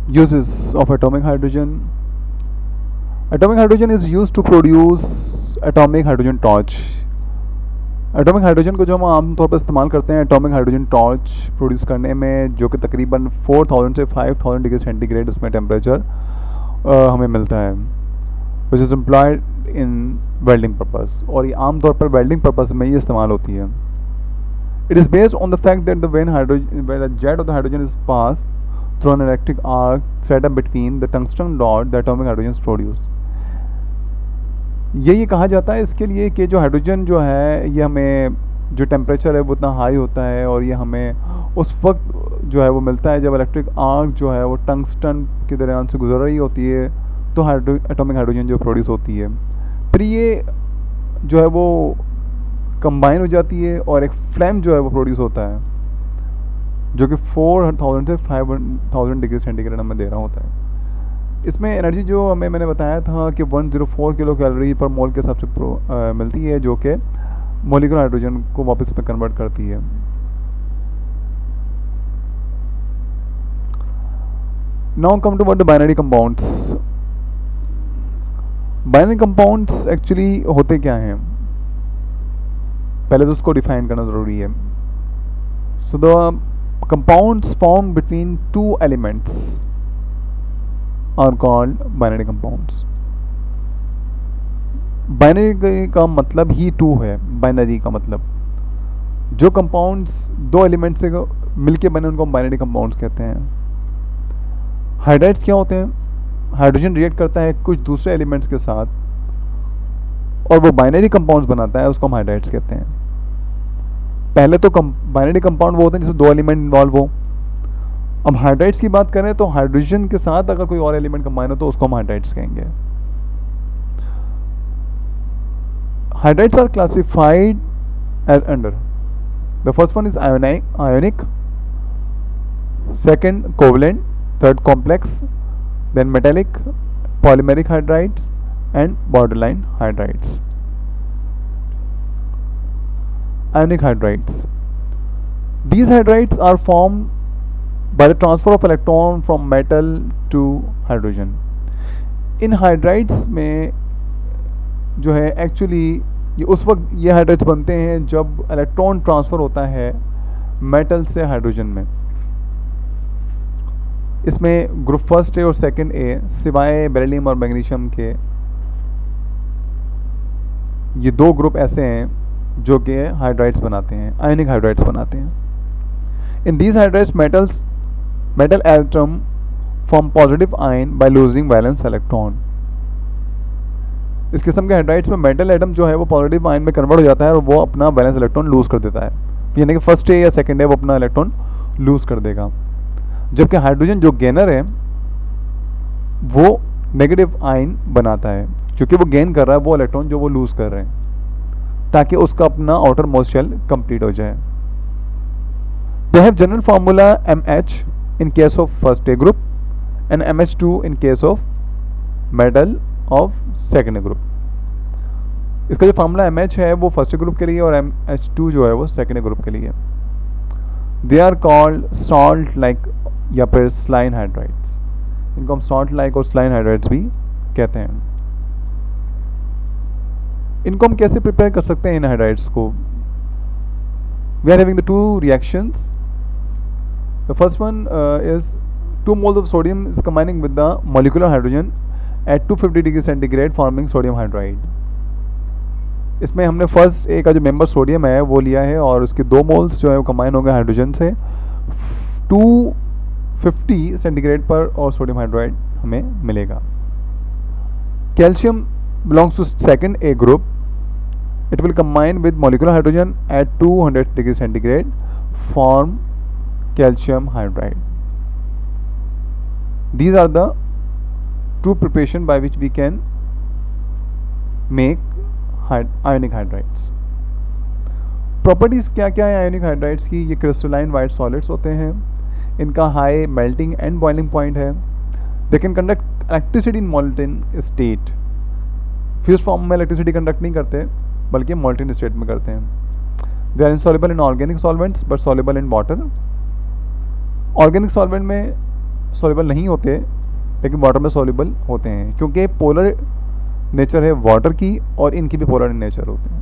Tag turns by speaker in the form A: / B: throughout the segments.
A: Uses of atomic hydrogen. Atomic hydrogen is used to produce atomic hydrogen torch. Atomic hydrogen को जो हम आमतौर पर इस्तेमाल करते हैं एटॉमिक हाइड्रोजन टॉर्च प्रोड्यूस करने में, जो कि तकरीबन 4000 से 5000 डिग्री सेंटीग्रेड उसमें टेम्परेचर हमें मिलता है, which is employed in welding purpose, और ये आमतौर पर वेल्डिंग पर्पस में ये इस्तेमाल होती है. It is based on the fact that the when jet of the hydrogen is pass through an electric arc set up between the tungsten rod the atomic hydrogen is produce. ये कहा जाता है इसके लिए कि जो हाइड्रोजन जो है ये हमें जो टेम्परेचर है वो इतना हाई होता है और ये हमें उस वक्त जो है वो मिलता है जब इलेक्ट्रिक आर्क जो है वो टंगस्टन के दरमियान से गुजर रही होती है, तो एटॉमिक हाइड्रोजन जो प्रोड्यूस होती है, फिर ये जो है वो कंबाइन हो जाती है और एक फ्लेम जो है वो प्रोड्यूस होता है, जो कि 4000 से 5000 डिग्री सेंटीग्रेड हमें दे रहा होता है. इसमें एनर्जी जो मैंने बताया था कि 104 किलो कैलोरी पर मोल के हिसाब से मिलती है, जो कि मोलिकुलर हाइड्रोजन को वापस में कन्वर्ट करती है. Now come to what the binary compounds. Binary compounds actually होते क्या हैं, पहले तो उसको डिफाइन करना ज़रूरी है. So the compounds form between two elements are called binary compounds. Binary का मतलब ही टू है. बाइनरी का मतलब जो कंपाउंड्स दो एलिमेंट से मिलके बने उनको हम बाइनरी कंपाउंड्स कहते हैं. हाइड्राइड्स क्या होते हैं, हाइड्रोजन रिएक्ट करता है कुछ दूसरे एलिमेंट्स के साथ और वो बाइनरी कंपाउंड्स बनाता है, उसको हम हाइड्राइड्स कहते हैं. पहले तो बाइनरी कंपाउंड वो होते हैं जिसमें दो एलिमेंट इन्वॉल्व हो. अब हाइड्राइड्स की बात करें तो हाइड्रोजन के साथ अगर कोई और एलिमेंट कंबाइन हो तो उसको हम हाइड्राइड्स कहेंगे. Hydrides are classified as under. The first one is ionic, second covalent, third complex, then metallic, polymeric hydrides and borderline hydrides. Ionic hydrides. These hydrides are formed by the transfer of electron from metal to hydrogen. In hydrides में जो है actually ये उस वक्त ये hydrides बनते हैं जब इलेक्ट्रॉन ट्रांसफ़र होता है मेटल से हाइड्रोजन में. इसमें ग्रुप फर्स्ट ए और सेकंड ए सिवाय बेरिलियम और मैग्नीशियम के ये दो ग्रुप ऐसे हैं जो कि हाइड्राइड्स बनाते हैं, आयनिक हाइड्राइड्स बनाते हैं. In these hydrides metal atom form positive ion by losing valence electron. इस किस्म के हाइड्राइड्स में मेटल एटम जो है वो पॉजिटिव आयन में कन्वर्ट हो जाता है और वो अपना वैलेंस इलेक्ट्रॉन लूज कर देता है, यानी कि फर्स्ट है या सेकंड है वो अपना इलेक्ट्रॉन लूज कर देगा. जबकि हाइड्रोजन जो गेनर है वो नेगेटिव आयन बनाता है क्योंकि वो गेन कर रहा है वो इलेक्ट्रॉन जो वो लूज कर रहे हैं, ताकि उसका अपना आउटर मोस्ट शेल कंप्लीट हो जाए. They have general formula MH in case of first A group and MH2 in case of metal of second group. इसका जो फार्मूला MH है वो फर्स्ट ग्रुप के लिए और MH2 जो है वो सेकेंड ग्रुप के लिए. They are called salt like या फिर स्लाइन हाइड्राइड्स. इनको हम सॉल्ट लाइक और स्लाइन हाइड्राइड्स भी कहते हैं. इनको हम कैसे प्रिपेयर कर सकते हैं इन हाइड्राइड्स को. We are having the two reactions. The first one is 2 moles of sodium is combining with the molecular hydrogen at 250 degree centigrade forming sodium hydride. इसमें हमने फर्स्ट ए का जो मेंबर सोडियम है वो लिया है और उसके 2 मोल्स जो है वो कंबाइन होंगे हाइड्रोजन से 250 सेंटीग्रेड पर और सोडियम हाइड्राइड हमें मिलेगा. Calcium belongs to second A group. It will combine with molecular hydrogen at 200 degree centigrade form calcium hydride. These are the two preparation by which we can make ionic hydrides. Properties क्या क्या है ionic hydrides की. ये crystalline white solids होते हैं, इनका high melting and boiling point है. They can conduct electricity in molten state. Fuse form में इलेक्ट्रिसिटी कंडक्ट नहीं करते बल्कि मोल्टेन स्टेट में करते हैं. They are insoluble in organic solvents but soluble in water. Organic solvent में सॉल्युबल नहीं होते लेकिन वाटर में सॉल्युबल होते हैं, क्योंकि पोलर नेचर है वाटर की और इनकी भी पोलर नेचर होते हैं.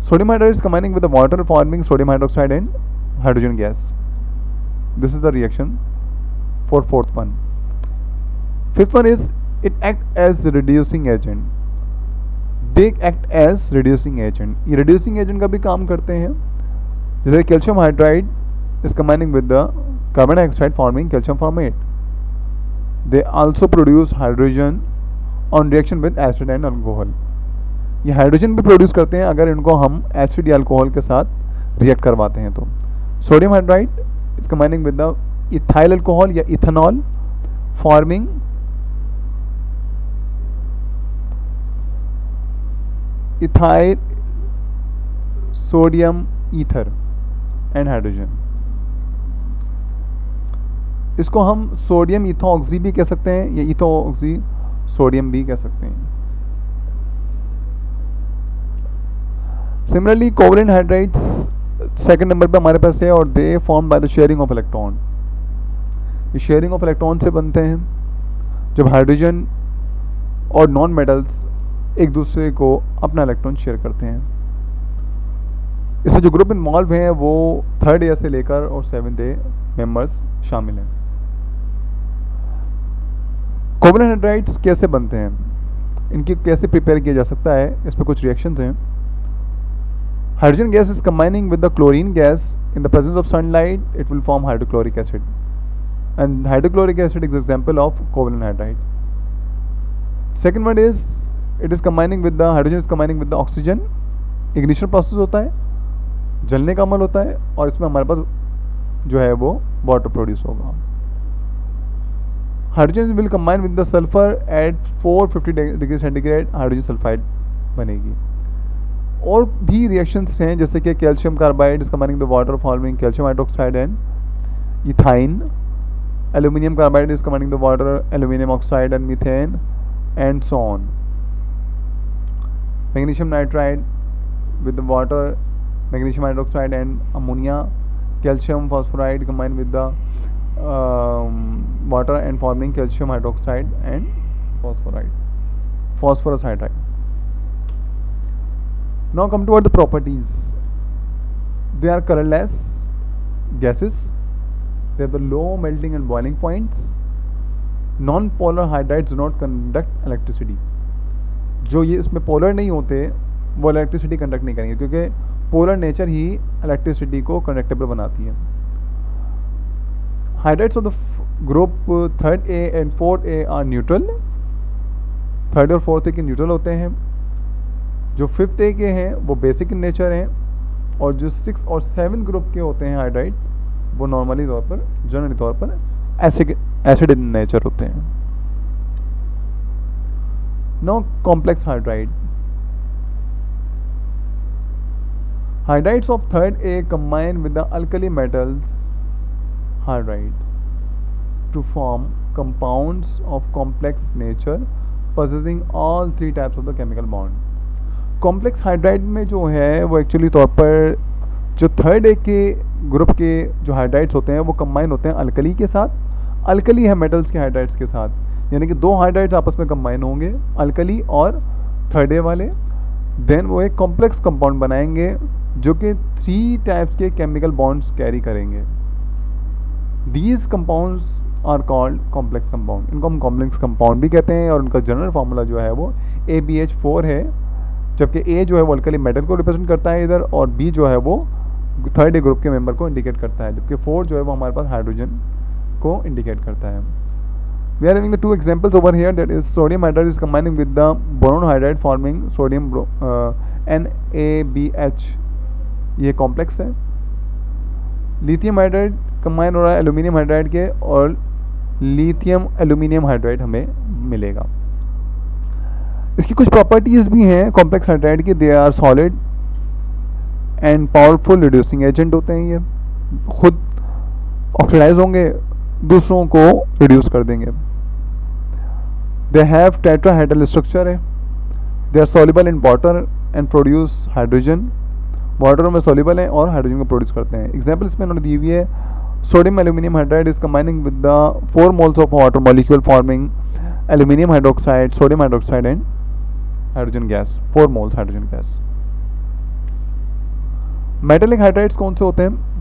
A: Sodium hydride is combining with the water forming sodium hydroxide and hydrogen gas. This is the reaction for fourth one. Fifth one is it act as reducing agent. They act as reducing agent. ये reducing agent का भी काम करते हैं. जैसे calcium hydride is combining with the carbon dioxide forming calcium formate. They also produce hydrogen on reaction with acid and alcohol. ये hydrogen भी produce करते हैं अगर इनको हम एसिड या अल्कोहल के साथ रिएक्ट करवाते हैं तो. Sodium hydride is combining with the ethyl alcohol या ethanol forming ethyl sodium ether and hydrogen. इसको हम सोडियम इथोऑक्सी भी कह सकते हैं या इथोऑक्सी सोडियम भी कह सकते हैं. Similarly covalent hydrides second number पे हमारे पास है और they form by the sharing of electron. ये शेयरिंग ऑफ इलेक्ट्रॉन से बनते हैं जब हाइड्रोजन और नॉन मेटल्स एक दूसरे को अपना इलेक्ट्रॉन शेयर करते हैं. इसमें जो ग्रुप इन्वॉल्व हैं वो थर्ड ईयर से लेकर और 7th ईयर मेंबर्स शामिल हैं. कोवलेंट हाइड्राइड्स कैसे बनते हैं, इनकी कैसे प्रिपेयर किया जा सकता है, इस पर कुछ रिएक्शंस हैं. Hydrogen gas is combining with the chlorine gas in the presence of sunlight it will form hydrochloric acid and hydrochloric acid is example of covalent hydride. Second one is it is combining with the hydrogen is combining with the oxygen. Ignition process होता है, जलने का अमल होता है और इसमें हमारे पास जो है वो वाटर प्रोड्यूस होगा. Hydrogen will combine with the sulphur at 450 degree centigrade hydrogen sulphide बनेगी. और भी रिएक्शंस हैं जैसे कि calcium carbide is combining the water forming calcium hydroxide and ethyne. Aluminium carbide is combining the water aluminium oxide and methane and so on. Magnesium nitride with the water magnesium hydroxide and ammonia. Calcium phosphoride combined with the water and forming calcium hydroxide and phosphorus hydride. Now come toward the properties. They are colorless gases. They have the low melting and boiling points. Non-polar hydrides do not conduct electricity. जो ये इसमें polar नहीं होते वो electricity conduct नहीं करेंगे क्योंकि polar nature ही electricity को कंडक्टेबल बनाती है. Hydrides of the group 3rd A and 4th A are neutral. 3rd और 4th A के न्यूट्रल होते हैं. जो 5th A के हैं वो बेसिक इन नेचर हैं और जो 6th और 7th ग्रुप के होते हैं हाइड्राइड वो नॉर्मली तौर पर जनरली तौर पर एसिड इन नेचर होते हैं. No complex hydride. Hydrides of 3rd A combine with the alkali metals hydrides to form compounds of complex nature possessing all 3 types of the chemical bond. Complex hydride में जो है वो actually तौर पर जो 3rd A के group के जो हाइड्राइड्स होते हैं वो कंबाइन होते हैं अल्कली के साथ. अल्कली है मेटल्स के हाइड्राइड्स के साथ, यानी कि 2 हाइड्राइड्स आपस में कंबाइन होंगे अल्कली और 3rd A वाले. देन वो एक कॉम्प्लेक्स कंपाउंड बनाएंगे जो कि 3 टाइप्स के केमिकल बॉन्ड्स कैरी करेंगे. These compounds are called complex compound. इनको हम कॉम्प्लेक्स कंपाउंड भी कहते हैं और उनका जनरल फार्मूला जो है वो ABH4 है, जबकि A जो है वो अल्कली मेटल को रिप्रेजेंट करता है इधर और B जो है वो 3rd A ग्रुप के मेंबर को इंडिकेट करता है, जबकि 4 जो है वो हमारे पास हाइड्रोजन को इंडिकेट करता है. We are having the 2 examples over here, that is sodium hydride is combining with the boron hydride forming sodium NaBH. ये कॉम्प्लेक्स है. लिथियम हाइड्राइड कंबाइन हो रहा है एल्यूमिनियम हाइड्राइड के और लिथियम एल्यूमिनियम हाइड्राइड हमें मिलेगा. इसकी कुछ प्रॉपर्टीज़ भी हैं कॉम्प्लेक्स हाइड्राइड के. They are solid and powerful reducing agent होते हैं. ये खुद ऑक्सीडाइज होंगे, दूसरों को रिड्यूस कर देंगे. दे हैव टेट्राहेड्रल स्ट्रक्चर है. They are soluble in water and produce hydrogen. Water में सॉल्युबल हैं और हाइड्रोजन को प्रोड्यूस करते हैं. एग्जाम्पल इसमें उन्होंने दी हुई है Sodium aluminum hydride is combining with the 4 moles of water molecule forming aluminum hydroxide, sodium hydroxide and hydrogen gas, 4 moles hydrogen gas. Metallic hydrides कौन से होते हैं?